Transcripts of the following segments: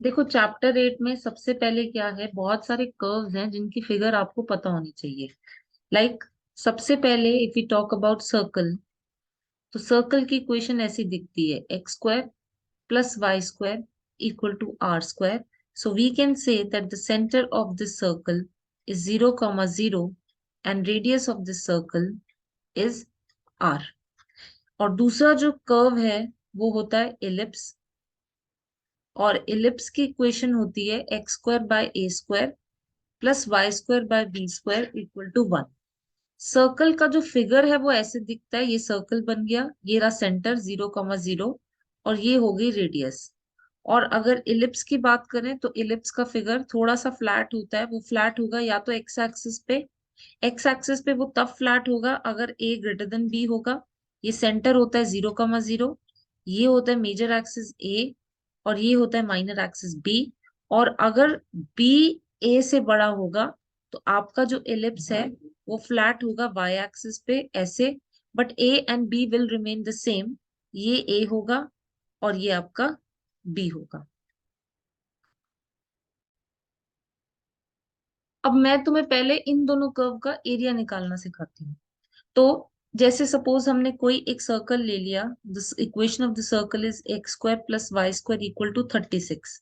देखो चैप्टर 8 में सबसे पहले क्या है, बहुत सारे कर्व्स हैं जिनकी फिगर आपको पता होनी चाहिए। लाइक सबसे पहले if you talk about circle, तो सर्कल की इक्वेशन ऐसी दिखती है, x square plus Y square equal to R square. So we can say that the centre of this circle is 0, 0 and radius of this circle is R. और दूसरा जो curve है वो होता है इलिप्स, और इलिप्स की इक्वेशन होती है x square by A square plus Y square by B square equal to 1। Circle का जो फिगर है वो ऐसे दिखता है, ये सर्कल बन गया, ये रहा सेंटर 0, 0 और ये हो गई रेडियस। और अगर इलिप्स की बात करें तो इलिप्स का फिगर थोड़ा सा फ्लैट होता है, वो फ्लैट होगा या तो एक्स एक्सिस पे, एक्स एक्सिस पे वो तब फ्लैट होगा अगर ए ग्रेटर देन बी होगा। ये सेंटर होता है 0, 0, ये होता है मेजर एक्सिस ए, और ये होता है माइनर एक्सिस बी। और अगर बी ए से बड़ा होगा तो आपका जो एलिप्स है वो फ्लैट होगा वाई एक्सिस पे ऐसे, but A and B will remain the same. ये ए होगा और ये आपका बी होगा। अब मैं तुम्हें पहले इन दोनों कर्व का एरिया निकालना सिखाती हूँ। तो जैसे सपोज हमने कोई एक सर्कल ले लिया, this equation of the circle is X square plus Y square equal to 36।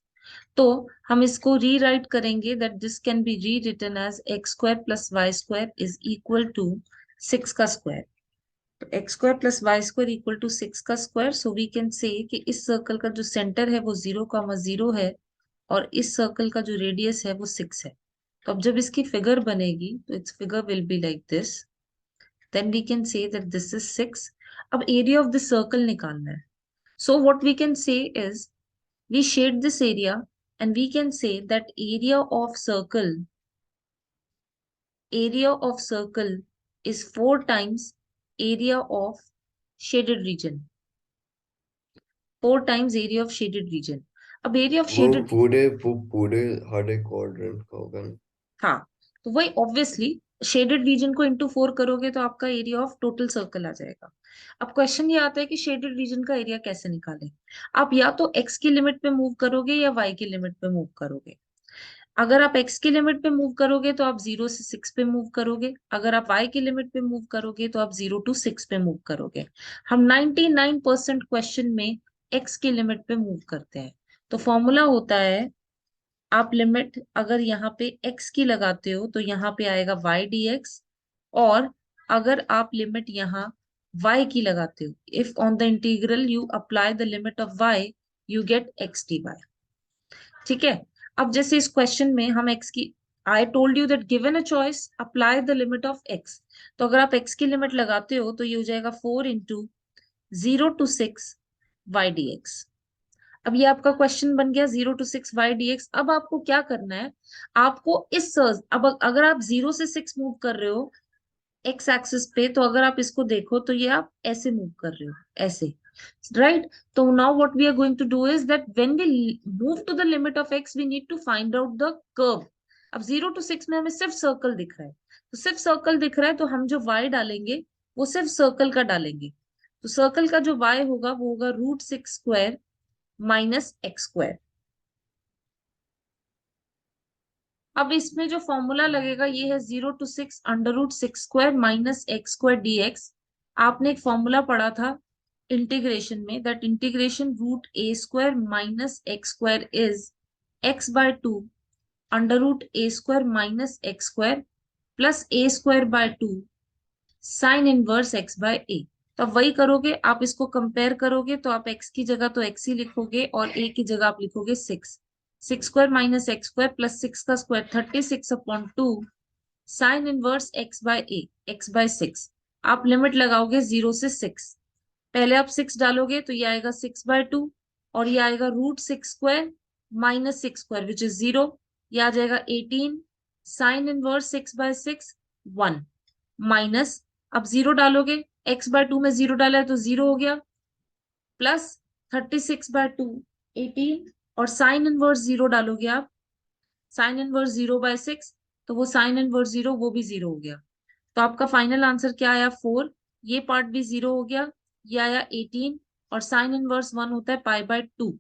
तो हम इसको रीराइट करेंगे that this can be rewritten as X square plus Y square is equal to 6 का स्क्वायर। तो x square plus Y square equal to 6 का square, so we can से कि इस सर्कल का जो सेंटर है वो 0, 0 है, और इस सर्कल का जो रेडियस है वो 6 है। तो अब जब इसकी फिगर बनेगी तो it's figure will be like this, then we can say that this is 6। अब area of the circle निकालना है। So what we can say is we shade this area and we can say that area of circle is 4 times area of shaded region, 4 times area of shaded region। अब area of shaded region, वो पूरे हर एक quadrant का होगा ना। हाँ, तो वही ऑब्वियसली शेडेड रीजन को इंटू 4 करोगे तो आपका एरिया ऑफ टोटल सर्कल आ जाएगा। अब क्वेश्चन ये आता है कि शेडेड रीजन का एरिया कैसे निकालें। आप या तो एक्स की लिमिट पे मूव करोगे या वाई की लिमिट पे मूव करोगे। अगर आप एक्स की लिमिट पे मूव करोगे तो आप 0 से 6 पे मूव करोगे, अगर आप वाई की लिमिट पे मूव करोगे तो आप 0 to 6 पे मूव करोगे। हम 99% क्वेश्चन में एक्स की लिमिट पे मूव करते हैं। तो फॉर्मूला होता है, आप लिमिट अगर यहाँ पे x की लगाते हो तो यहाँ पे आएगा y dx, और अगर आप लिमिट यहाँ y की लगाते हो, if on the integral you apply the limit of y, you get x dy। ठीक है। अब जैसे इस क्वेश्चन में हम x की, I told you that given a choice apply the limit of x, तो अगर आप x की लिमिट लगाते हो तो ये हो जाएगा 4 into 0 to 6 y dx। अब ये आपका क्वेश्चन बन गया 0 to 6 y dx। अब आपको क्या करना है, आपको इस अब अगर आप 0 से 6 मूव कर रहे हो एक्स एक्सिस पे, तो अगर आप इसको देखो तो ये आप ऐसे मूव कर रहे हो, ऐसे, राइट। तो now what we are going to do is that when we move to the limit of X we need to find out the curve. अब 0 to 6 में हमें सिर्फ सर्कल दिख रहा है, तो सिर्फ सर्कल दिख रहा है, तो हम जो y डालेंगे वो सिर्फ सर्कल का डालेंगे। तो सर्कल का जो y होगा वो होगा √6 स्क्वायर माइनस एक्स स्क्वायर। अब इसमें जो फॉर्मूला लगेगा ये है 0 to 6 √6 square minus x square dx। आपने एक फॉर्मूला पढ़ा था इंटीग्रेशन में, that integration √a² minus x square is x/2 √a² minus x square plus a² by 2 sine inverse x/a। तो अब वही करोगे, आप इसको कंपेयर करोगे तो आप x की जगह तो x ही लिखोगे और a की जगह आप लिखोगे 6। 6 square minus x square plus 6 का square 36/2 sign inverse x/a, x/6। आप लिमिट लगाओगे 0 से 6, पहले आप 6 डालोगे तो ये आएगा 6/2, और ये आएगा √6 square minus 6 square which is 0, ये आ जाएगा 18 साइन इनवर्स 6/6 1 माइनस, अब 0 डालोगे, x/2 में 0 डाला है तो 0 हो गया, प्लस 36/2 18, और साइन इनवर्स 0 डालोगे आप, साइन इनवर्स 0/6, तो वो साइन इनवर्स 0 वो भी 0 हो गया। तो आपका फाइनल आंसर क्या आया 4, ये पार्ट भी 0 हो गया, ये आया 18, और साइन इनवर्स 1 होता है π/2,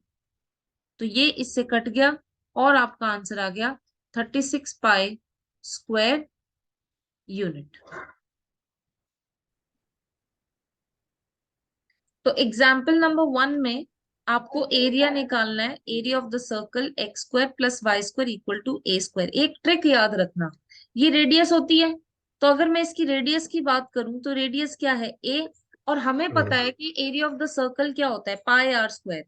तो तो ये इससे कट गया और आपका आंसर आ गया 36 पाई स्क्वायर यूनिट। तो एग्जाम्पल नंबर 1 में आपको एरिया निकालना है, area of the circle X square plus Y square equal to A square. एक ट्रिक याद रखना, ये रेडियस होती है, तो अगर मैं इसकी रेडियस की बात करूं तो रेडियस क्या है ए, और हमें पता है कि एरिया ऑफ द सर्कल क्या होता है पाई आर स्क्वायर,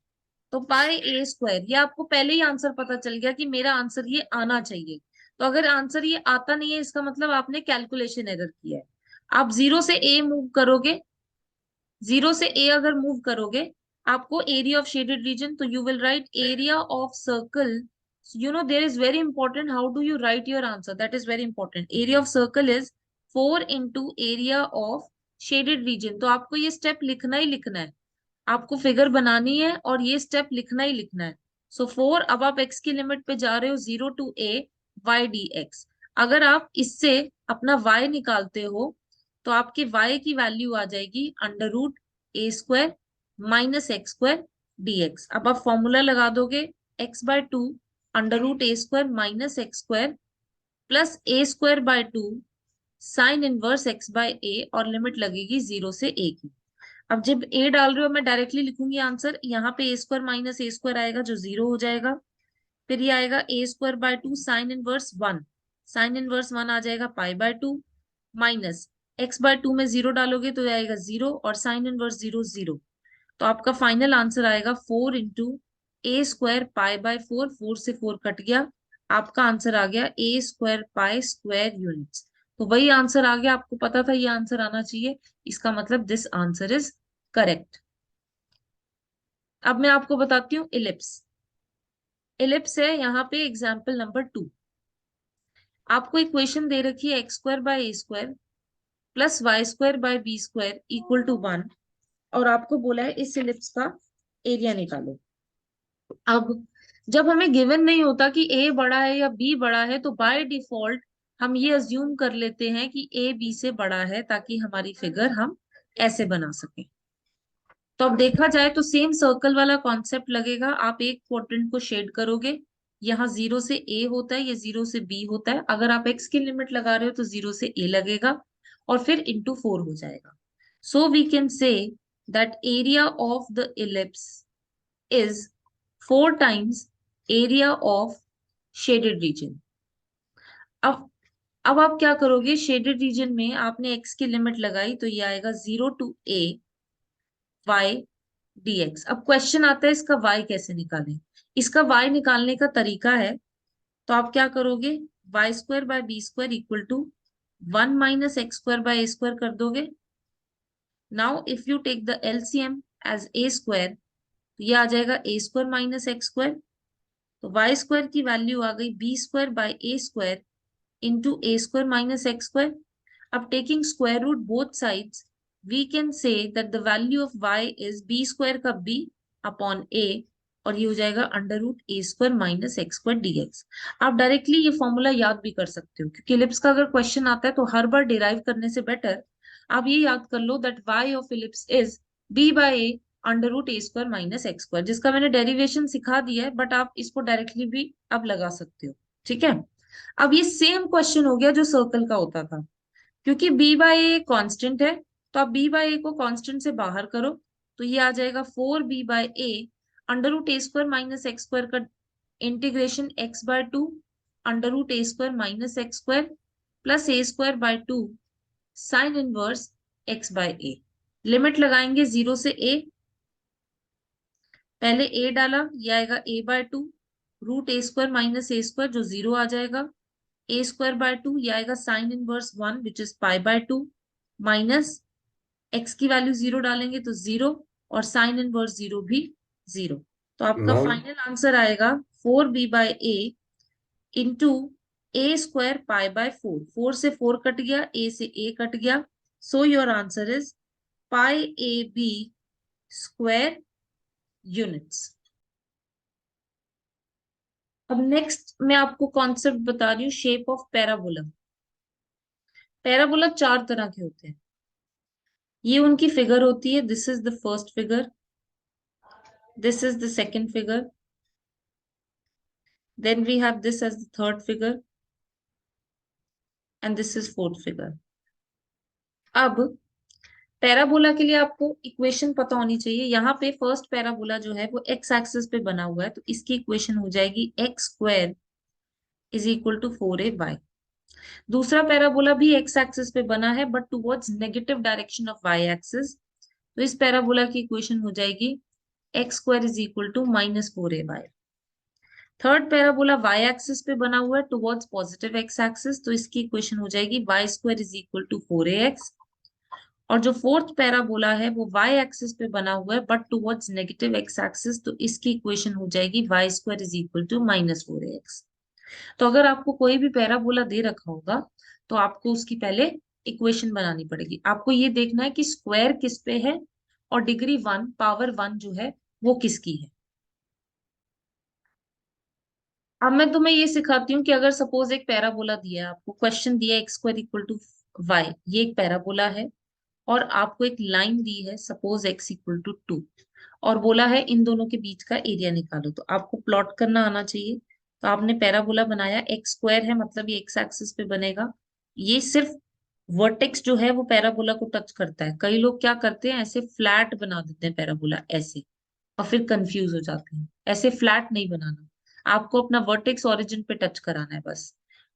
तो पाई ए स्क्वायर। ये आपको पहले ही आंसर पता चल गया कि मेरा आंसर ये आना चाहिए। तो अगर आंसर ये आता नहीं है इसका मतलब आपने कैलकुलेशन एरर किया है। आप जीरो से ए मूव करोगे, जीरो से ए अगर मूव करोगे आपको एरिया ऑफ शेडेड रीजन, तो you will write area of circle. You know there is very important how do you write your answer, that is very important. Area of circle is 4 into area of shaded region. तो आपको ये step लिखना ही लिखना है, आपको figure बनानी है और ये स्टेप लिखना ही लिखना है। सो 4, अब आप एक्स की लिमिट पे जा रहे हो 0 to A Y D X. अगर आप इससे अपना y निकालते हो तो आपके y की वैल्यू आ जाएगी under root A square minus x square D X. अब आप फॉर्मूला लगा दोगे x/2 under root A square minus x square plus A square by 2 sine inverse x by A, और लिमिट लगेगी 0 से a की। अब जब a डाल रहे हो मैं डायरेक्टली लिखूंगी आंसर, यहाँ पे A square minus A square आएगा जो 0 हो जाएगा, फिर ये आएगा A square by 2 sine inverse 1, sine inverse 1 आ जाएगा पाई बाय 2 माइनस x/2 में 0 डालोगे तो ये आएगा 0 और साइन इनवर्स 0 0। तो आपका फाइनल आंसर आएगा 4 into A square pi by 4, 4 से 4 कट गया, आपका आंसर आ गया ए स्क्वायर पाई स्क्वायर यूनिट्स। तो वही आंसर आ गया, आपको पता था ये आंसर आना चाहिए, इसका मतलब दिस आंसर इज करेक्ट। अब मैं आपको बताती हूँ इलिप्स। इलिप्स है यहाँ पे एग्जाम्पल नंबर 2। आपको इक्वेशन दे रखी है x square by A square plus Y square by B square equal to 1, और आपको बोला है इस इलिप्स का एरिया निकालो। अब जब हमें गिवन नहीं होता कि ए बड़ा है या बी बड़ा है तो बाय डिफॉल्ट हम ये अज्यूम कर लेते हैं कि ए बी से बड़ा है, ताकि हमारी फिगर हम ऐसे बना सकें। तो अब देखा जाए तो सेम सर्कल वाला कॉन्सेप्ट लगेगा। आप एक क्वाड्रेंट को शेड करोगे, यहाँ 0 से ए होता है, ये 0 से बी होता है। अगर आप एक्स की लिमिट लगा रहे हो तो 0 से ए लगेगा और फिर इंटू 4 हो जाएगा। So we can say that area of the ellipse is 4 times area of shaded region. अब अब आप क्या करोगे, शेडेड रीजन में आपने एक्स की लिमिट लगाई तो ये आएगा 0 टू ए वाई dx। अब क्वेश्चन आता है इसका y कैसे निकालें। इसका y निकालने का तरीका है, तो आप क्या करोगे, Y square by B square equal to 1 minus x square by A square कर दोगे। Now if you take the LCM as A square तो ये आ जाएगा A square minus x square, तो वाई स्क्वायर की वैल्यू आ गई B square by A square into A square minus x square. अब taking square root both sides, we can say that the value of y is b square का b upon a, और ये हो जाएगा under root A square minus x square dx। आप directly ये formula याद भी कर सकते हो, क्योंकि इलिप्स का अगर क्वेश्चन आता है तो हर बार डिराइव करने से बेटर आप ये याद कर लो that y of ellipse is b by a under root A square minus x square, जिसका मैंने डेरिवेशन सिखा दिया है, बट आप इसको डायरेक्टली भी अब लगा सकते हो। ठीक है, अब ये सेम क्वेश्चन हो गया जो सर्कल का होता था, क्योंकि b बाय ए कांस्टेंट है, तो आप b बाय ए को कांस्टेंट से बाहर करो तो ये आ जाएगा 4b by A under root A square minus x square का integration x/2 under root A square minus x square plus A square by 2 sine inverse x by A. Limit लगाएंगे 0 से a, पहले a डाला, ये आएगा a/2 root A square minus A square जो 0 आ जाएगा, A square by 2 ये आएगा sign inverse 1 which is pi by 2 minus x की वैल्यू 0 डालेंगे तो 0 और साइन इनवर्स 0 भी 0। तो आपका मैम फाइनल आंसर आएगा 4b by A into A square pi by 4, 4 से 4 कट गया, ए से ए कट गया, so your answer is pi A B square units. अब नेक्स्ट मैं आपको कॉन्सेप्ट बता रही हूँ शेप ऑफ पैराबोला। पैराबोला 4 तरह के होते हैं, ये उनकी फिगर होती है। This is the first figure, this is the second figure, Then we have this as the third figure and this is fourth figure. अब पैराबोला के लिए आपको इक्वेशन पता होनी चाहिए। यहाँ पे फर्स्ट पैराबोला जो है वो एक्स एक्सिस पे बना हुआ है, तो इसकी इक्वेशन हो जाएगी X square is equal to 4ay। दूसरा पैराबोला भी एक्स एक्सिस पे बना है but towards negative direction of Y axis, तो इस पैराबोला की इक्वेशन हो जाएगी X square is equal to -4ay। Third parabola Y axis पे बना हुआ है टुवर्ड्स पॉजिटिव एक्स एक्सिस, तो इसकी इक्वेशन हो जाएगी Y square is equal to 4ax। और जो फोर्थ पैराबोला है वो वाई एक्सिस पे बना हुआ है but towards negative X axis, तो इसकी इक्वेशन हो जाएगी Y square is equal to -4ax। तो अगर आपको कोई भी पैराबोला दे रखा होगा तो आपको उसकी पहले इक्वेशन बनानी पड़ेगी। आपको ये देखना है कि स्क्वायर किस पे है और डिग्री 1 पावर 1 जो है वो किसकी है। अब मैं तुम्हें ये सिखाती हूँ कि अगर सपोज एक पैराबोला दिया है, आपको क्वेश्चन दिया है x square equal to Y, ये एक पैराबोला है और आपको एक लाइन दी है सपोज एक्स इक्वल टू 2 और बोला है इन दोनों के बीच का एरिया निकालो, तो आपको प्लॉट करना आना चाहिए। तो आपने पैराबोला बनाया, एक्स स्क्वायर है मतलब ये एक्स एक्सिस पे बनेगा। ये सिर्फ वर्टेक्स जो है वो पैराबोला को टच करता है। कई लोग क्या करते हैं ऐसे फ्लैट बना देते हैं पैराबोला ऐसे और फिर कंफ्यूज हो जाते हैं। ऐसे फ्लैट नहीं बनाना, आपको अपना वर्टेक्स ओरिजिन पे टच कराना है बस।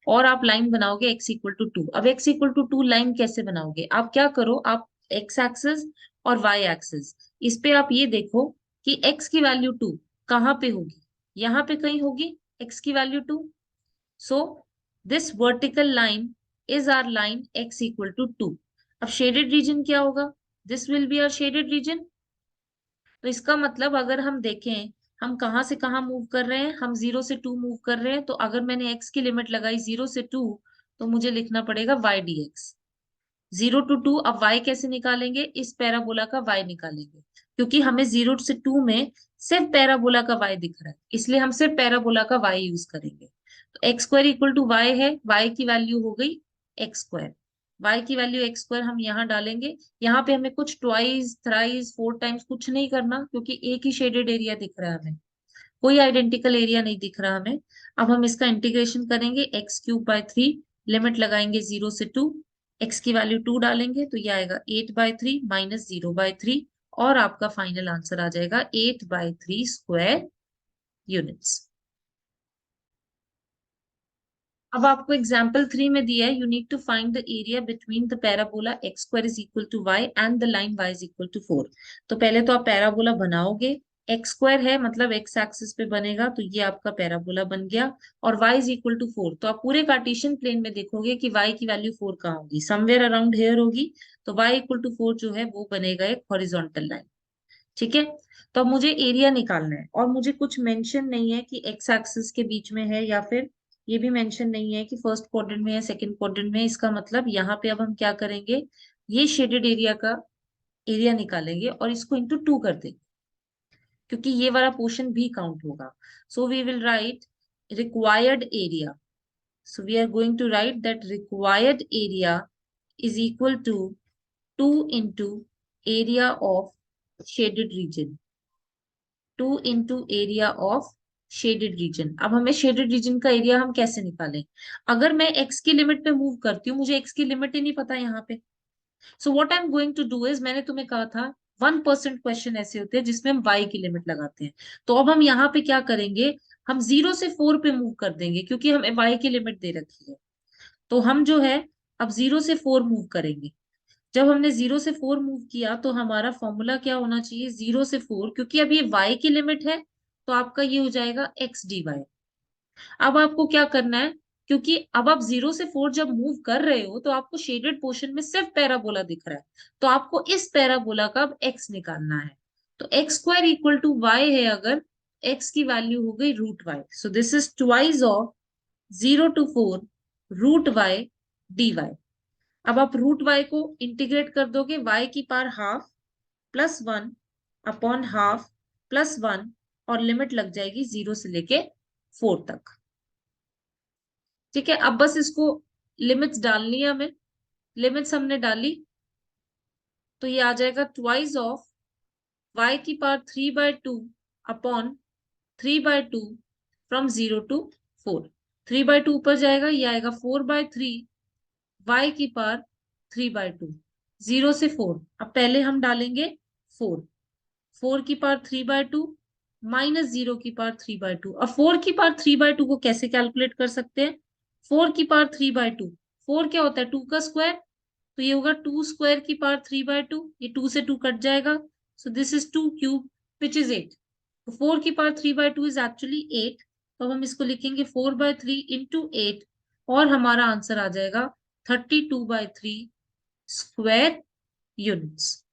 और आप लाइन बनाओगे एक्स इक्वल टू 2। अब एक्स इक्वल टू 2 लाइन कैसे बनाओगे, आप क्या करो, आप एक्स एक्सिस और वाई एक्सिस इस पे आप ये देखो कि एक्स की वैल्यू 2 कहाँ पे होगी, यहाँ पे कहीं होगी एक्स की value 2। So this vertical line is our line x equal to 2। अब शेडेड रीजन क्या होगा, this will be our shaded region. तो इसका मतलब अगर हम देखें हम कहाँ से कहाँ मूव कर रहे हैं, हम 0 से 2 मूव कर रहे हैं, तो अगर मैंने x की लिमिट लगाई 0 से 2 तो मुझे लिखना पड़ेगा y dx। 0 to 2, अब y कैसे निकालेंगे, इस पैराबोला का y निकालेंगे क्योंकि हमें 0 से 2 में सिर्फ पैराबोला का y दिख रहा है, इसलिए हम सिर्फ पैराबोला का y यूज करेंगे। तो x square equal to y है, y की वैल्यू हो गई एक्स स्क्वायर, y की वैल्यू एक्स स्क्वायर हम यहाँ डालेंगे। यहाँ पे हमें कुछ ट्वाइस थ्राइस 4 टाइम्स कुछ नहीं करना क्योंकि एक ही शेडेड एरिया दिख रहा है हमें, कोई आइडेंटिकल एरिया नहीं दिख रहा हमें। अब हम इसका इंटीग्रेशन करेंगे x³ by 3, लिमिट लगाएंगे 0 से 2, x की वैल्यू 2 डालेंगे तो ये आएगा 8/3 -0/3 और आपका फाइनल आंसर आ जाएगा 8/3 स्क्वायर यूनिट्स। अब आपको एग्जाम्पल 3 में दिया है, you need to find the area between the parabola x square is equal to y and the line y is equal to 4। तो पहले तो आप पैराबोला बनाओगे, एक्स स्क्वायर है मतलब एक्स एक्सिस पे बनेगा तो ये आपका पैराबोला बन गया। और y इज इक्वल टू 4, तो आप पूरे कार्टेशियन प्लेन में देखोगे कि y की वैल्यू 4 कहाँ होगी, समवेयर अराउंड हेयर होगी। तो y इक्वल टू 4 जो है वो बनेगा एक हॉरिजॉन्टल लाइन। ठीक है, तो अब मुझे एरिया निकालना है और मुझे कुछ मेंशन नहीं है कि एक्स एक्सिस के बीच में है या फिर ये भी मेंशन नहीं है कि फर्स्ट क्वाड्रेंट में या सेकंड क्वाड्रेंट में। इसका मतलब यहाँ पे अब हम क्या करेंगे, ये शेडेड एरिया का एरिया निकालेंगे और इसको इंटू 2 कर देंगे क्योंकि ये वाला पोर्शन भी काउंट होगा। So we will write required area, so we are going to write that required area is equal to 2 into area of shaded region, 2 into area of shaded region. अब हमें shaded region का area हम कैसे निकालें, अगर मैं x की limit पे मूव करती हूँ, मुझे x की लिमिट ही नहीं पता यहाँ पे। So what I am going to do is, मैंने तुम्हें कहा था 1% क्वेश्चन ऐसे होते हैं जिसमें हम y की लिमिट लगाते हैं। तो अब हम यहाँ पे क्या करेंगे, हम 0 से 4 पे मूव कर देंगे क्योंकि हमें y की लिमिट दे रखी है। तो हम जो है अब 0 से 4 मूव करेंगे। जब हमने 0 से 4 मूव किया तो हमारा फॉर्मूला क्या होना चाहिए, 0 से 4, क्योंकि अब ये y की लिमिट है तो आपका ये हो जाएगा एक्स डी वाई। अब आपको क्या करना है, क्योंकि अब आप 0 से 4 जब मूव कर रहे हो तो आपको शेडेड पोर्शन में सिर्फ पैराबोला दिख रहा है, तो आपको इस पैराबोला का अब x निकालना है। तो x square equal to y है, अगर x की वैल्यू हो गई √y, so this is twice of 0 to 4 √y dy। अब आप √y को इंटीग्रेट कर दोगे, y की पावर हाफ +1 अपॉन हाफ +1 और लिमिट लग जाएगी 0 से लेके 4 तक। ठीक है, अब बस इसको लिमिट्स डालनी है हमें, लिमिट्स हमने डाली तो ये आ जाएगा ट्वाइस ऑफ y की पावर 3/2 अपॉन 3/2 फ्रॉम 0 to 4। 3/2 ऊपर जाएगा, ये आएगा 4/3 y की पावर 3/2। 0 से 4, अब पहले हम डालेंगे 4। 4 की पावर 3/2 माइनस 0 की पावर 3/2। अब 4 की पावर 3/2 को कैसे कैलकुलेट कर सकते हैं? 4 की पावर 3/2, 4 क्या होता है? 2 का स्क्वायर, तो ये होगा 2 स्क्वायर की पावर 3/2। ये 2 से 2 कट जाएगा, सो this is 2 cube which is 8। तो 4 की पावर 3/2 इज एक्चुअली 8। तो अब हम इसको लिखेंगे 4/3 into 8, और हमारा आंसर आ जाएगा 32/3 स्क्वायर यूनिट्स।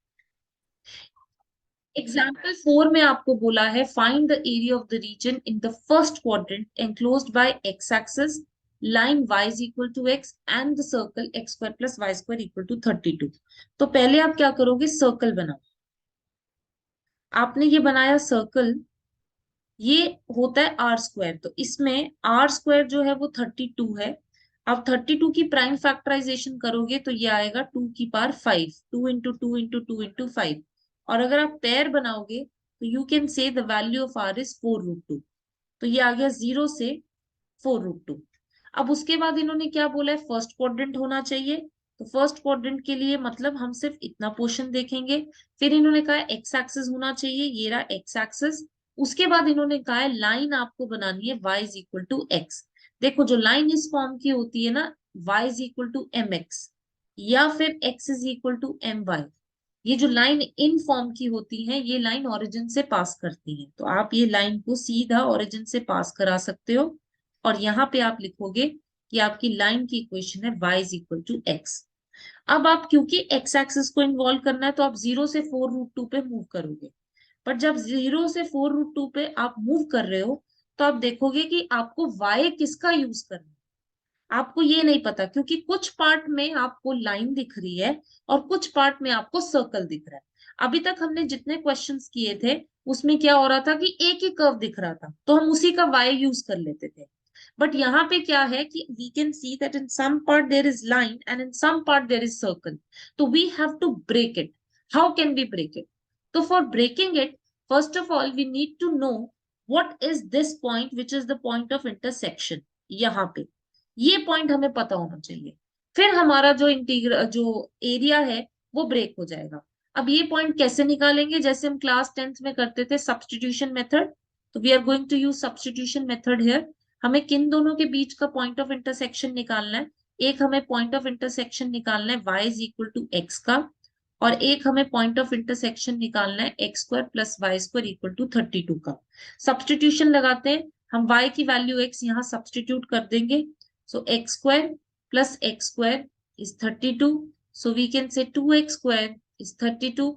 एग्जाम्पल 4 में आपको बोला है find the area of the region in the first quadrant enclosed by X axis, line y is equal to x and the circle x square plus Y square equal to 32। तो पहले आप क्या करोगे? Circle बनाओ। आपने ये बनाया circle, ये होता है आर स्क्वायर, तो इसमें आर स्क्वायर जो है वो 32 है। अब 32 की प्राइम फैक्टराइजेशन करोगे तो ये आएगा 2 की पावर 5, 2 into 2 into 2 into 5। और अगर आप पेयर बनाओगे तो you can say the value of R is 4√2। तो ये आ गया 0 से 4√2। अब उसके बाद इन्होंने क्या बोला है? फर्स्ट क्वाड्रेंट होना चाहिए। तो फर्स्ट क्वाड्रेंट के लिए मतलब हम सिर्फ इतना पोर्शन देखेंगे। फिर इन्होंने कहा एक्स एक्सिस होना चाहिए, ये रहा एक्स एक्सिस। उसके बाद इन्होंने कहा है लाइन आपको बनानी है y is equal to x. देखो जो लाइन इस फॉर्म की होती है ना, y is equal to mx या फिर x is equal to my, ये जो लाइन इन फॉर्म की होती है ये लाइन ओरिजिन से पास करती है। तो आप ये लाइन को सीधा ओरिजिन से पास करा सकते हो, और यहाँ पे आप लिखोगे कि आपकी लाइन की इक्वेशन है y is equal to x. अब आप क्योंकि एक्स एक्सिस को इन्वॉल्व करना है तो आप 0 से 4√2 पे मूव करोगे। पर जब 0 से 4√2 पे आप मूव कर रहे हो तो आप देखोगे कि आपको y किसका यूज करना है। आपको ये नहीं पता, क्योंकि कुछ पार्ट में आपको लाइन दिख रही है और कुछ पार्ट में आपको सर्कल दिख रहा है। अभी तक हमने जितने क्वेश्चंस किए थे उसमें क्या हो रहा था कि एक ही कर्व दिख रहा था तो हम उसी का y यूज कर लेते थे। बट यहाँ पे क्या है कि we can see that in some part there is line and in some part there is circle, तो we have to break it. How can we break it? तो for breaking it, first of all we need to know what is this point which is the point of intersection. यहाँ पे ये point हमें पता होना चाहिए, फिर हमारा जो जो एरिया है वो ब्रेक हो जाएगा। अब ये पॉइंट कैसे निकालेंगे? जैसे हम क्लास 10th में करते थे, सब्सटीट्यूशन मेथड। तो we are going to use substitution method here. हमें किन दोनों के बीच का पॉइंट ऑफ इंटरसेक्शन निकालना है? एक हमें पॉइंट ऑफ इंटरसेक्शन निकालना है y is equal to x का, और एक हमें पॉइंट ऑफ इंटरसेक्शन निकालना है x square plus Y square equal to 32 का। सब्सटीट्यूशन लगाते हैं हम, y की वैल्यू x यहाँ सब्सटीट्यूट कर देंगे। So x square plus x square is 32. So we can say 2x square is 32.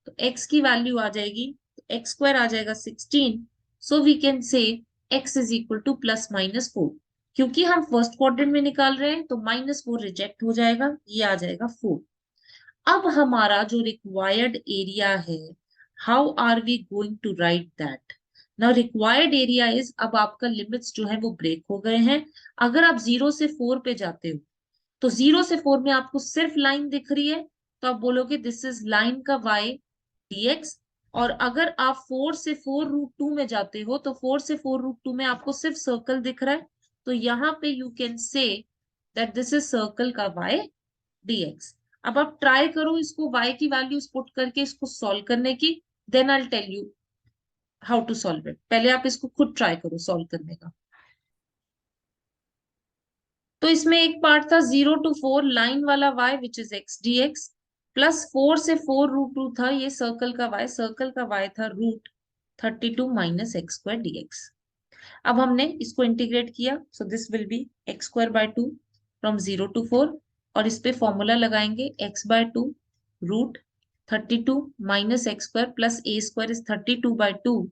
तो x की वैल्यू आ जाएगी, तो x square आ जाएगा 16. So we can say x is equal to plus minus 4। क्योंकि हम फर्स्ट क्वाड्रेंट में निकाल रहे हैं तो -4 रिजेक्ट हो जाएगा, ये आ जाएगा 4। अब हमारा जो रिक्वायर्ड एरिया है, how are we going to write that? Now required area is, अब आपका लिमिट्स जो है वो ब्रेक हो गए हैं। अगर आप 0 से 4 पे जाते हो तो 0 से 4 में आपको सिर्फ लाइन दिख रही है, तो आप बोलोगे दिस इज लाइन का y dx। और अगर आप 4 से 4√2 में जाते हो तो 4 से 4√2 में आपको सिर्फ सर्कल दिख रहा है, तो यहाँ पे you can say that this is circle का y dx। अब आप ट्राई करो इसको y की वैल्यूज पुट करके इसको सॉल्व करने की, then I tell you how to solve it. पहले आप इसको खुद ट्राई करो सॉल्व करने का। तो इसमें एक पार्ट था 0 to 4 लाइन वाला y which is x dx, plus 4 से 4√2 था ये सर्कल का y, सर्कल का y था √32 माइनस एक्स स्क्वायर dx। अब हमने इसको इंटीग्रेट किया, so this will B x² 2 from 0 to 4, और इस पे फॉर्मूला लगाएंगे x/2 √32 minus x square plus a square is 32/2।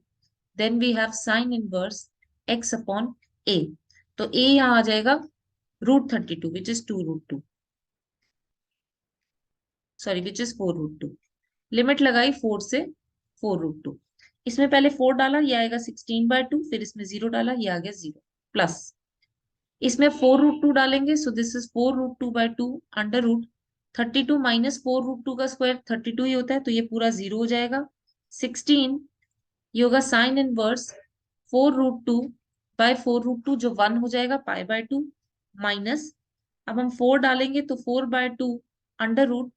Then we have sine inverse x upon a। तो a यहाँ आ जाएगा √32 which is 2√2, sorry which is 4√2। Limit लगाई 4 से 4√2, इसमें पहले 4 डाला, ये आएगा 16/2, फिर इसमें 0 डाला, ये आ गया 0, प्लस इसमें 4√2 डालेंगे, so this is 4√2/2 under root 32 minus 4√2 का स्क्वायर 32 ही होता है, तो ये पूरा 0 हो जाएगा। 16, ये होगा साइन इनवर्स 4√2 बाय 4√2 जो 1 हो जाएगा π/2 माइनस, अब हम 4 डालेंगे तो 4/2 अंडर रूट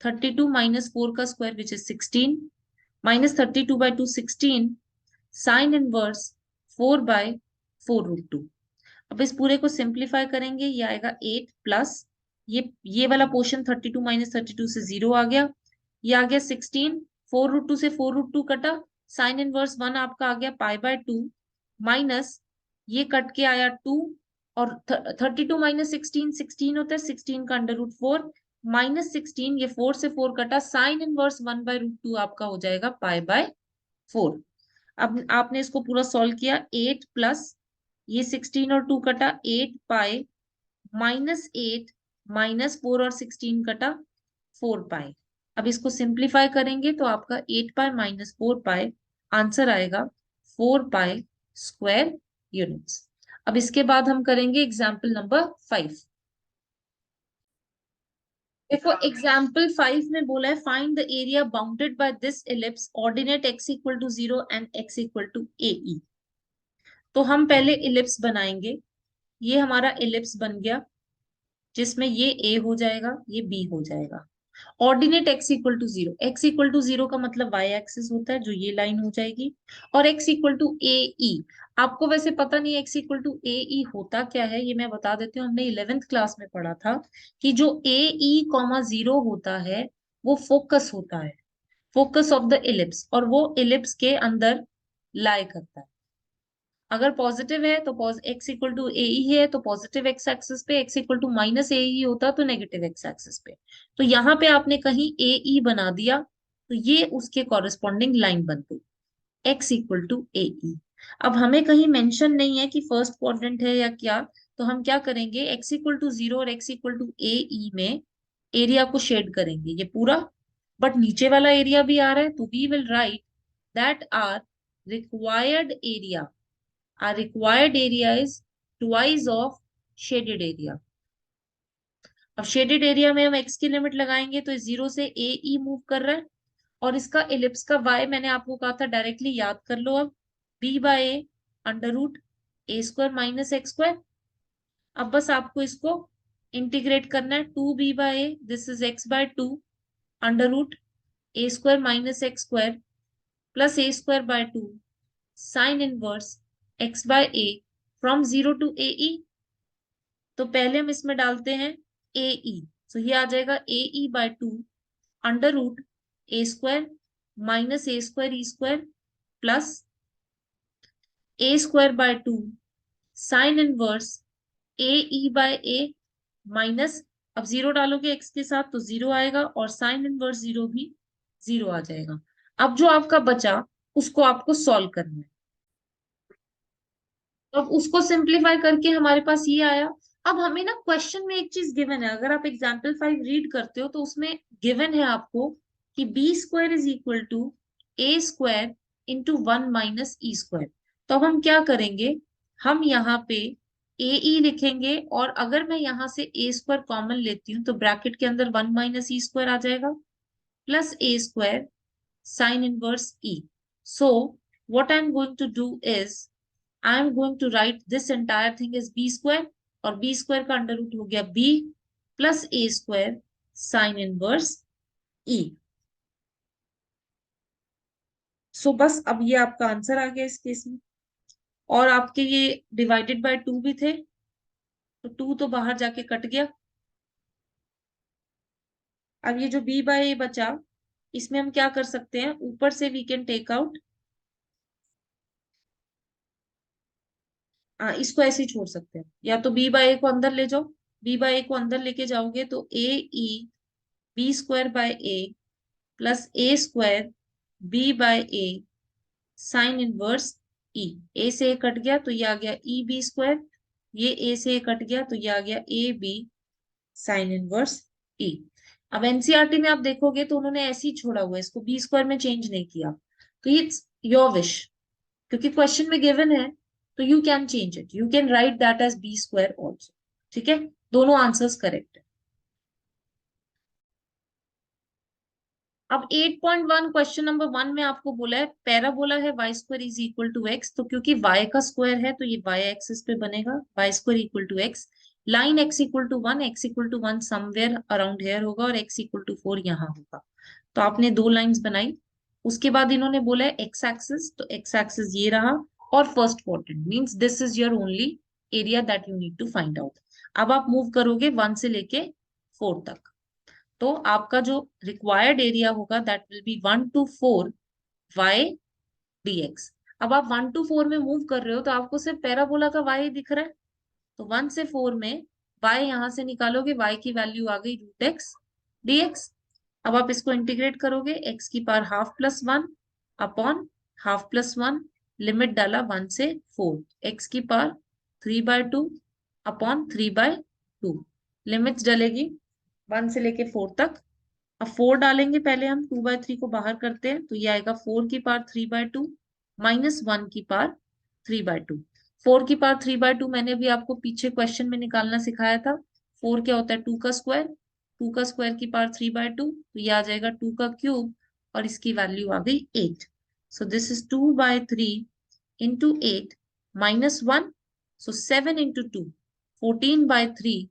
32 माइनस 4 का square which is 16 minus 32/2 16 sine inverse 4/4√2। अब इस पूरे को सिंप्लीफाई करेंगे, ये आएगा 8 प्लस ये वाला पोर्शन 32 माइनस 32 से 0 आ गया, ये आ गया 16, 4√2 से 4√2 कटा, साइन इनवर्स 1 आपका आ गया π/2 माइनस ये कट के आया 2 और 32 माइनस 16 16 होता है, 16 का अंडर रूट 4 माइनस 16, ये 4 से 4 कटा, साइन इनवर्स 1/√2 आपका हो जाएगा π/4। अब आपने इसको पूरा सॉल्व किया, 8 प्लस ये 16 और 2 कटा 8 पाई माइनस 8 माइनस 4 और 16 कटा 4 पाई। अब इसको सिंप्लीफाई करेंगे तो आपका 8 पाई माइनस 4 पाई आंसर आएगा 4 पाई स्क्वायर यूनिट्स। अब इसके बाद हम करेंगे एग्जाम्पल नंबर 5। देखो एग्जाम्पल 5 में बोला है find the area bounded by this ellipse ordinate x=0 and x=ae। तो हम पहले इलिप्स बनाएंगे, ये हमारा इलिप्स बन गया जिसमें ये a हो जाएगा ये b हो जाएगा। ऑर्डिनेट x=0, x=0 का मतलब y एक्सिस होता है जो ये लाइन हो जाएगी, और x=ae आपको वैसे पता नहीं x=ae होता क्या है, ये मैं बता देती हूँ। हमने 11th क्लास में पढ़ा था कि जो ae,0 होता है वो फोकस होता है, फोकस ऑफ द इलिप्स, और वो इलिप्स के अंदर लाई करता है। अगर पॉजिटिव है तो x=ae है तो पॉजिटिव एक्स एक्सिस पे, x=-ae होता तो नेगेटिव एक्स एक्सिस पे। तो यहाँ पे आपने कहीं ae बना दिया तो ये उसके कॉरेस्पॉन्डिंग लाइन बन गई x=ae। अब हमें कहीं मेंशन नहीं है कि फर्स्ट क्वाड्रेंट है या क्या, तो हम क्या करेंगे x=0 और x=ae में एरिया को शेड करेंगे ये पूरा, बट नीचे वाला एरिया भी आ रहा है तो we will write that our required area, our required area is twice of shaded area। अब शेडेड एरिया में हम x की लिमिट लगाएंगे तो 0 से ae मूव कर रहा है, और इसका इलिप्स का y मैंने आपको कहा था डायरेक्टली याद कर लो। अब b/a under root a² minus x²। अब बस आपको इसको इंटीग्रेट करना है, 2b/a this is x/2 under root a² minus x² plus a²/2 sine inverse x/a from 0 to ae। तो पहले हम इसमें डालते हैं ae, तो ये आ जाएगा ae/2 under root a² minus a²e² plus a²/2 sine inverse ae/a minus, अब 0 डालोगे x के साथ तो 0 आएगा और साइन इनवर्स 0 भी 0 आ जाएगा। अब जो आपका बचा उसको आपको सॉल्व करना है, अब उसको सिंप्लीफाई करके हमारे पास ये आया। अब हमें ना क्वेश्चन में एक चीज गिवन है, अगर आप एग्जाम्पल 5 रीड करते हो तो उसमें गिवन है आपको कि b² = a² into 1 minus e²। तो अब हम क्या करेंगे, हम यहाँ पे ae लिखेंगे, और अगर मैं यहाँ से a² कॉमन लेती हूँ तो ब्रैकेट के अंदर 1 माइनस e² आ जाएगा plus a² sine inverse e। So what I'm going to do is I am going to write this entire thing as b², और b² का अंडर रूट हो गया b plus a² sine inverse e। सो बस अब ये आपका answer आ गया इस केस में, और आपके ये डिवाइडेड बाय 2 भी थे तो 2 तो बाहर जाके कट गया। अब ये जो b/a बचा इसमें हम क्या कर सकते हैं, ऊपर से वी कैन टेक आउट, इसको ऐसे ही छोड़ सकते हैं, या तो b/a को अंदर ले जाओ, b/a को अंदर लेके जाओगे तो ae b²/a plus a² b/a sine inverse e। a से a कट गया तो ये आ गया e b², ये a से a कट गया तो ये आ गया ab साइन इनवर्स e। अब एनसीईआरटी में आप देखोगे तो उन्होंने ऐसे ही छोड़ा हुआ है, इसको b² में चेंज नहीं किया, तो ये योर विश, क्योंकि क्वेश्चन में गिवन है तो you can change it, you can write that as b² also. ठीक है, दोनों आंसर्स करेक्ट है। अब 8.1 क्वेश्चन नंबर 1 में आपको बोला है पैराबोला है y square is equal to x, तो क्योंकि y का स्क्वायर है तो ये y एक्सिस पे बनेगा y square equal to x, line x equal to 1, x equal to 1 somewhere around here होगा और x इक्वल टू 4 यहाँ होगा। तो आपने दो लाइंस बनाई। उसके बाद इन्होंने बोला है एक्स एक्सिस, तो एक्स एक्सिस ये रहा और first quadrant means this is your only area that you need to find out. अब आप मूव करोगे 1 से लेके 4 तक, तो आपका जो रिक्वायर्ड एरिया होगा that will be 1 to 4 y dx। अब आप 1 to 4 में मूव कर रहे हो तो आपको सिर्फ पैराबोला का y दिख रहा है, तो 1 से 4 में y यहां से निकालोगे, y की वैल्यू आ गई रूट एक्स dx। अब आप इसको इंटीग्रेट करोगे, x की power half plus 1 upon half plus 1, limit डाला 1 से 4, x की पावर 3/2 अपॉन 3/2, लिमिट्स डलेगी 1 से लेके 4 तक। अब 4 डालेंगे, पहले हम 2/3 को बाहर करते हैं, तो ये आएगा 4 की पावर 3/2 माइनस 1 की पावर 3/2। 4 की पावर 3/2 मैंने भी आपको पीछे क्वेश्चन में निकालना सिखाया था। 4 क्या होता है, 2 का स्क्वायर, 2 का स्क्वायर की पावर 3/2, तो ये आ जाएगा 2 का क्यूब और इसकी वैल्यू आ गई 8। So this is 2/3 into 8 minus 1, so 7 into 2 14/3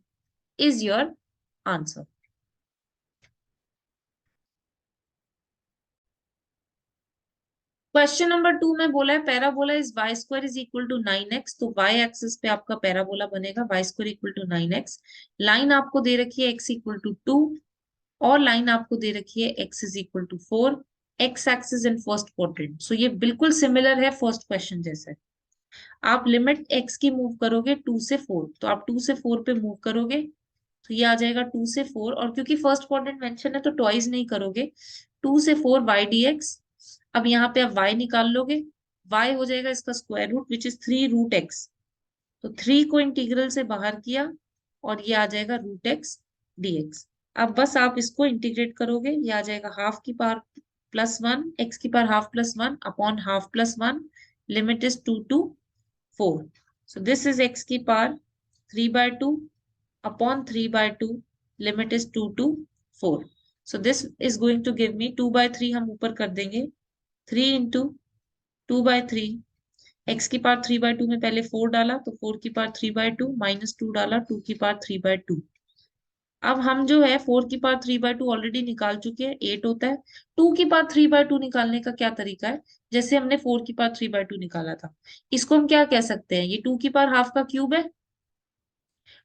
is your answer. Question number 2 में बोला है parabola is y square is equal to 9x, तो वाई एक्सिस पे आपका पैराबोला बनेगा y square equal to 9x। Line आपको दे रखी है x इक्वल टू 2 और लाइन आपको दे रखी है x is equal to 4, x axis in first quadrant. So ये बिल्कुल सिमिलर है फर्स्ट क्वेश्चन जैसे। आप लिमिट x की मूव करोगे 2 से 4, तो आप 2 से 4 पे मूव करोगे तो ये आ जाएगा 2 से 4, और क्योंकि फर्स्ट क्वाड्रेंट मेंशन है तो ट्वाइस नहीं करोगे, 2 से 4 वाई डी एक्स। अब यहाँ पे आप y निकाल लोगे, y हो जाएगा इसका square root which is 3 root x, तो 3 को इंटीग्रल से बाहर किया और ये आ जाएगा रूट एक्स dx। अब बस आप इसको इंटीग्रेट करोगे, ये आ जाएगा हाफ की पावर प्लस 1, एक्स की power half plus 1 upon half plus 1, limit is 2 to 4। So this is x की power 3/2 upon 3/2, limit is 2 to 4। So this is going to give me 2/3, हम ऊपर कर देंगे 3 into 2/3, x की power 3/2 में पहले 4 डाला तो 4 की पावर 3/2 माइनस 2 डाला 2 की पावर 3/2। अब हम जो है 4 की पावर 3/2 ऑलरेडी निकाल चुके हैं, 8 होता है। 2 की पावर 3/2 निकालने का क्या तरीका है, जैसे हमने 4 की पावर 3/2 निकाला था, इसको हम क्या कह सकते हैं, ये 2 की पावर हाफ का क्यूब है।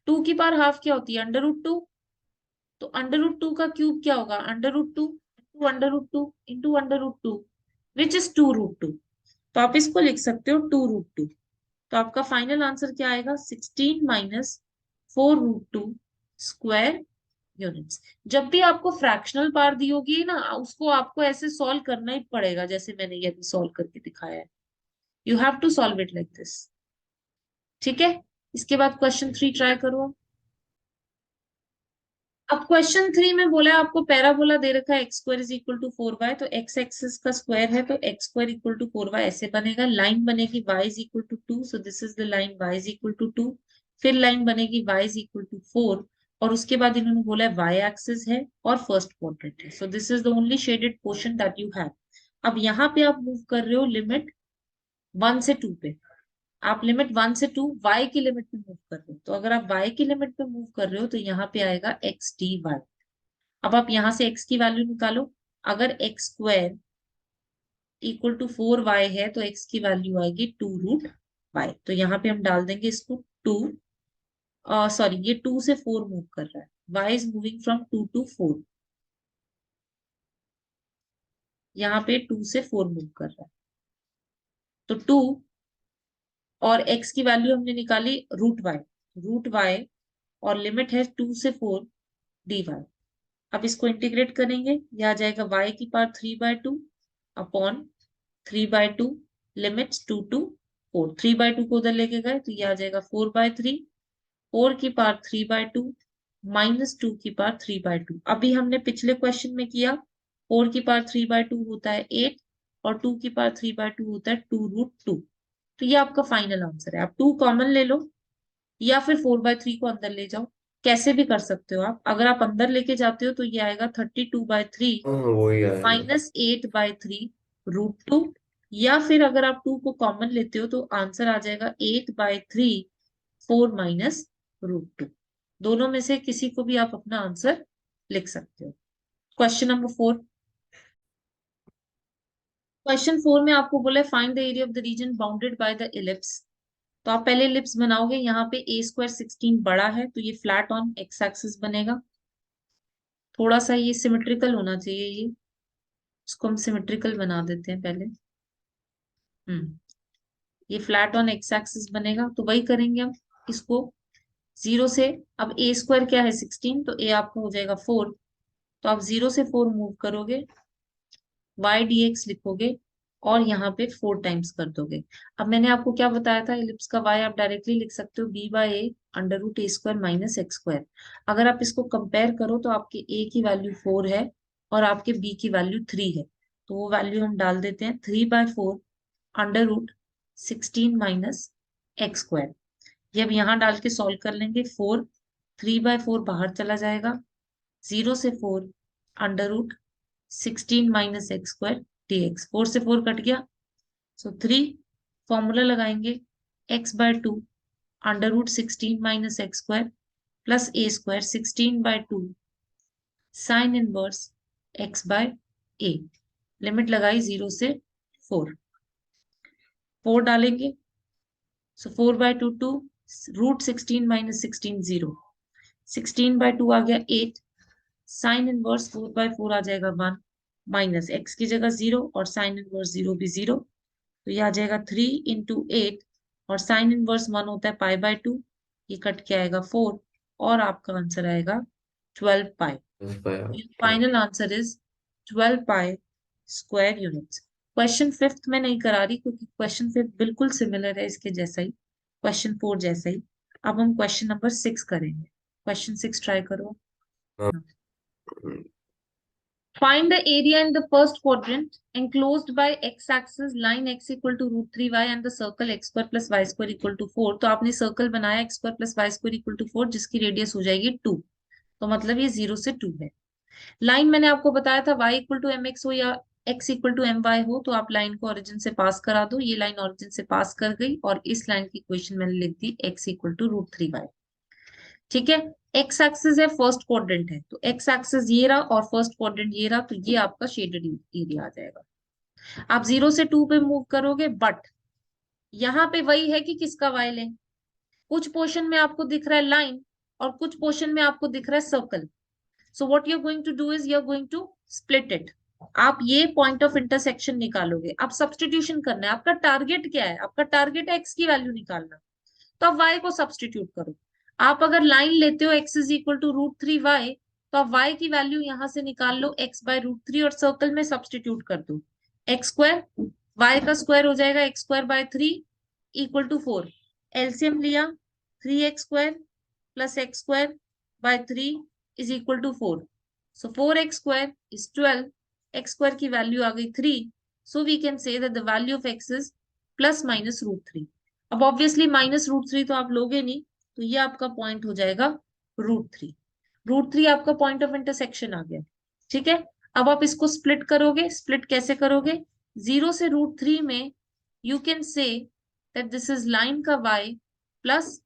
2 की पावर हाफ क्या होती है, √2, तो √2 का क्यूब क्या होगा, √2 इंटू √2 इंटू √2 विच इज 2√2। तो आप इसको लिख सकते हो 2√2। तो आपका फाइनल आंसर क्या आएगा, 16 माइनस 4√2 स्क्वायर यूनिट्स। जब भी आपको फ्रैक्शनल पावर दी होगी ना, उसको आपको ऐसे सॉल्व करना ही पड़ेगा जैसे मैंने ये अभी सॉल्व करके दिखाया है। You have to solve it like this, ठीक है। इसके बाद क्वेश्चन 3 ट्राई करो। अब क्वेश्चन 3 में बोला है आपको पैराबोला दे रखा है x square is equal to 4y, तो एक्स एक्सिस का स्क्वायर है तो x square equal to 4y ऐसे बनेगा। लाइन बनेगी y is equal to 2, so this is the line y is equal to 2। फिर लाइन बनेगी y इज इक्वल टू 4 और उसके बाद इन्होंने बोला है y एक्सिस है और फर्स्ट क्वाड्रेंट है, सो this is the only shaded portion that you have. अब यहाँ पे आप मूव कर रहे हो लिमिट 1 से 2 पे, आप लिमिट 1 से 2 y की लिमिट पे मूव कर रहे हो, तो अगर आप y की लिमिट पे मूव कर रहे हो तो यहाँ पे आएगा x dy। अब आप यहां से x की वैल्यू निकालो, अगर x square equal to 4y है तो x की वैल्यू आएगी 2√y, तो यहाँ पे हम डाल देंगे इसको 2, सॉरी ये 2 से 4 मूव कर रहा है, y is moving from 2 to 4, यहाँ पे 2 से 4 मूव कर रहा है, तो 2 और x की वैल्यू हमने निकाली √y और लिमिट है 2 से 4 dy। अब इसको इंटीग्रेट करेंगे, यह आ जाएगा y की पावर 3/2 अपॉन 3/2, लिमिट्स 2 to 4, 3/2 को उधर लेके गए तो ये आ जाएगा 4/3, 4 की पावर 3/2 माइनस 2 की पावर 3/2। अभी हमने पिछले क्वेश्चन में किया 4 की पावर 3/2 होता है 8 और 2 की पावर 3/2 होता है 2√2। तो ये आपका फाइनल आंसर है। आप 2 कॉमन ले लो या फिर 4/3 को अंदर ले जाओ, कैसे भी कर सकते हो आप, अगर आप अंदर लेके जाते हो तो ये आएगा 32/3 हाँ वही आएगा। -8/3 √2, या फिर अगर आप 2 को कॉमन लेते हो तो आंसर आ जाएगा 8/3 4 -√2। दोनों में से किसी को भी आप अपना आंसर लिख सकते हो। Question number 4। क्वेश्चन 4 में आपको बोला find the area of the reason bounded by the ellipse. तो आप पहले इलिप्स बनाओगे, यहाँ पे a² 16 बड़ा है तो ये फ्लैट ऑन एक्स एक्सिस बनेगा। थोड़ा सा ये सिमेट्रिकल होना चाहिए, ये इसको हम सिमेट्रिकल बना देते हैं पहले। ये फ्लैट ऑन एक्स एक्सिस बनेगा, तो वही करेंगे हम इसको। 0 से, अब a² क्या है 16, तो a आपका हो जाएगा 4। तो आप 0 से 4 मूव करोगे, y dx लिखोगे और यहाँ पे 4 टाइम्स कर दोगे। अब मैंने आपको क्या बताया था, इलिप्स का y आप डायरेक्टली लिख सकते हो b/a √a² - x²। अगर आप इसको कंपेयर करो तो आपके a की वैल्यू 4 है और आपके b की वैल्यू 3 है, तो वो वैल्यू हम डाल देते हैं 3/4 √16 - x²। ये अब यहाँ डाल के सॉल्व कर लेंगे। 3/4 बाहर चला जाएगा, 0 से 4 √16 - x² dx। 4 से 4 कट गया, सो 3। फॉर्मूला लगाएंगे x/2 √16 - x² +a²। 16/2 sign inverse x/a। Limit लगाई 0 से 4। 4 डालेंगे, सो 4/2 2, √16 - 16 0। 16/2 आ गया 8। साइन इनवर्स 4/4 आ जाएगा 1, माइनस एक्स की जगह 0 और साइन इनवर्स 0 भी 0, तो ये आ जाएगा 3 × 8। और साइन इनवर्स 1 होता है π/2, ये कट के आएगा 4 और आपका आंसर आएगा 12 pi. Okay. Final answer is 12 pi square units. Question 5 में नहीं करा रही क्योंकि क्वेश्चन 5 बिल्कुल सिमिलर है इसके जैसा ही, क्वेश्चन 4 जैसा ही। अब हम क्वेश्चन नंबर 6 करेंगे। क्वेश्चन 6 ट्राई करो। हाँ, Find the area in the first quadrant enclosed by x-axis line x equal to √3y and the circle x² + y² = 4। तो आपने सर्कल बनाया x² + y² = 4 जिसकी रेडियस हो जाएगी 2। तो मतलब ये 0 से 2 है। लाइन मैंने आपको बताया था y = mx हो या x = my हो, तो आप लाइन को ओरिजिन से पास करा दो। ये लाइन ओरिजिन से पास कर गई और इस लाइन की इक्वेशन मैंने लिख दी x = √3y। ठीक है, एक्स एक्सिस है, फर्स्ट क्वाड्रेंट है, तो एक्स एक्सिस ये रहा और फर्स्ट क्वाड्रेंट ये रहा, तो ये आपका शेडेड एरिया आ जाएगा। आप 0 से 2 पे मूव करोगे, बट यहाँ पे वही है कि किसका वाई लें। कुछ पोर्शन में आपको दिख रहा है लाइन और कुछ पोर्शन में आपको दिख रहा है circle. So what you are going to do is you are going to split it. आप ये पॉइंट ऑफ इंटरसेक्शन निकालोगे, आप सब्सटीट्यूशन करना है। आपका टारगेट क्या है, आपका टारगेट है एक्स की वैल्यू निकालना, तो आप y को सब्सटीट्यूट करो। आप अगर लाइन लेते हो x = √3y, तो आप y की वैल्यू यहां से निकाल लो x/√3 और सर्कल में सब्सटीट्यूट कर दो। x² y का स्क्वायर हो जाएगा x²/3 = 4। एलसीएम लिया 3x² + x²/3 = 4। So 4x² is 12। x² की वैल्यू आ गई 3। So we can say that the value of x is ±√3। अब ऑब्वियसली -√3 तो आप लोगे नहीं, तो ये आपका पॉइंट हो जाएगा √3। √3 आपका पॉइंट ऑफ इंटरसेक्शन आ गया। ठीक है, अब आप इसको स्प्लिट करोगे। स्प्लिट कैसे करोगे, 0 से √3 में you can say that this is line का y, प्लस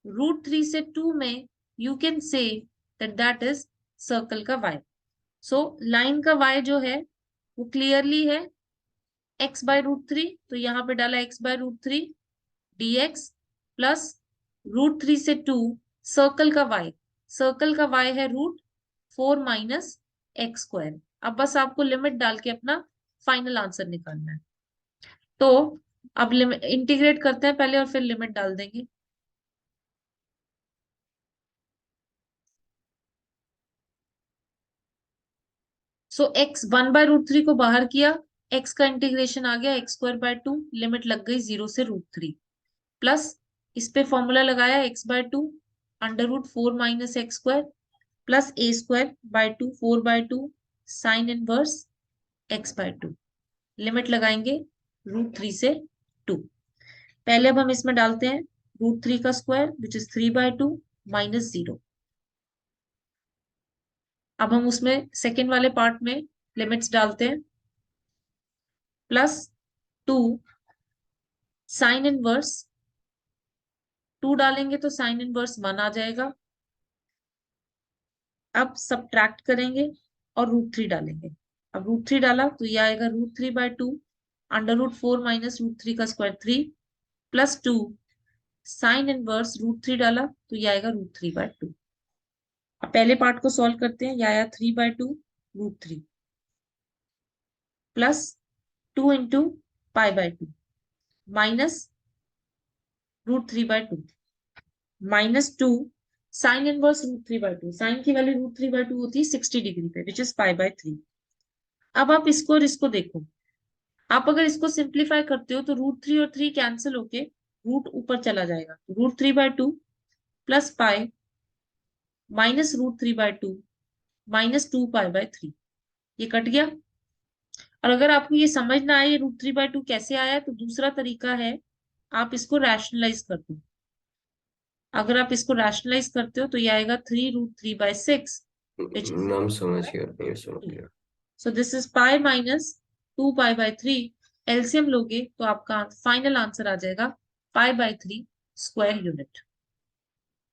√3 से 2 में you can say that that is circle का y। सो लाइन का y जो है वो क्लियरली है x/√3, तो यहाँ पे डाला x/√3 dx प्लस √3 से 2 सर्कल का y। सर्कल का y है √4 - x²। अब बस आपको लिमिट डाल के अपना फाइनल आंसर निकालना है। तो अब लिमिट इंटीग्रेट करते हैं पहले और फिर लिमिट डाल देंगे। सो x 1/√3 को बाहर किया, x का इंटीग्रेशन आ गया x²/2, लिमिट लग गई 0 से √3, प्लस इस पे फॉर्मूला लगाया x/2 √4 - x² plus a²/2 4/2 sine inverse x/2। Limit लगाएंगे √3 से 2। पहले अब हम इसमें डालते हैं √3 का स्क्वायर विच इज 3/2 - 0। अब हम उसमें सेकेंड वाले पार्ट में लिमिट्स डालते हैं। +2 साइन इनवर्स, 2 डालेंगे तो साइन इनवर्स 1 आ जाएगा। अब सब्ट्रैक्ट करेंगे और √3 डालेंगे। अब √3 डाला तो ये आएगा √3/2, √4 माइनस √3 का स्क्वायर 3, +2 साइन इनवर्स √3 डाला तो ये आएगा √3/2। अब पहले पार्ट को सॉल्व करते हैं। ये आया 3/2 √3 +2 into π/2 minus √3/2 -2 sine inverse √3/2। Sine की वैल्यू √3/2 होती है 60 डिग्री पे, विच इज π/3। अब आप इसको और इसको देखो। आप अगर इसको सिंप्लीफाई करते हो तो √3 और 3 कैंसिल होके रूट ऊपर चला जाएगा। √3/2 प्लस पाई माइनस √3/2 -2 π/3, ये कट गया। और अगर आपको ये समझ ना आए √3/2 कैसे आया, तो दूसरा तरीका है, आप इसको रैशनलाइज कर दो। अगर आप इसको रैशनलाइज करते हो तो ये आएगा 3√3/6 विच इज नाम समझ गया, ये समझ गया। So this is pi minus 2 π/3। LCM लोगे तो आपका फाइनल आंसर आ जाएगा π/3 स्क्वायर यूनिट।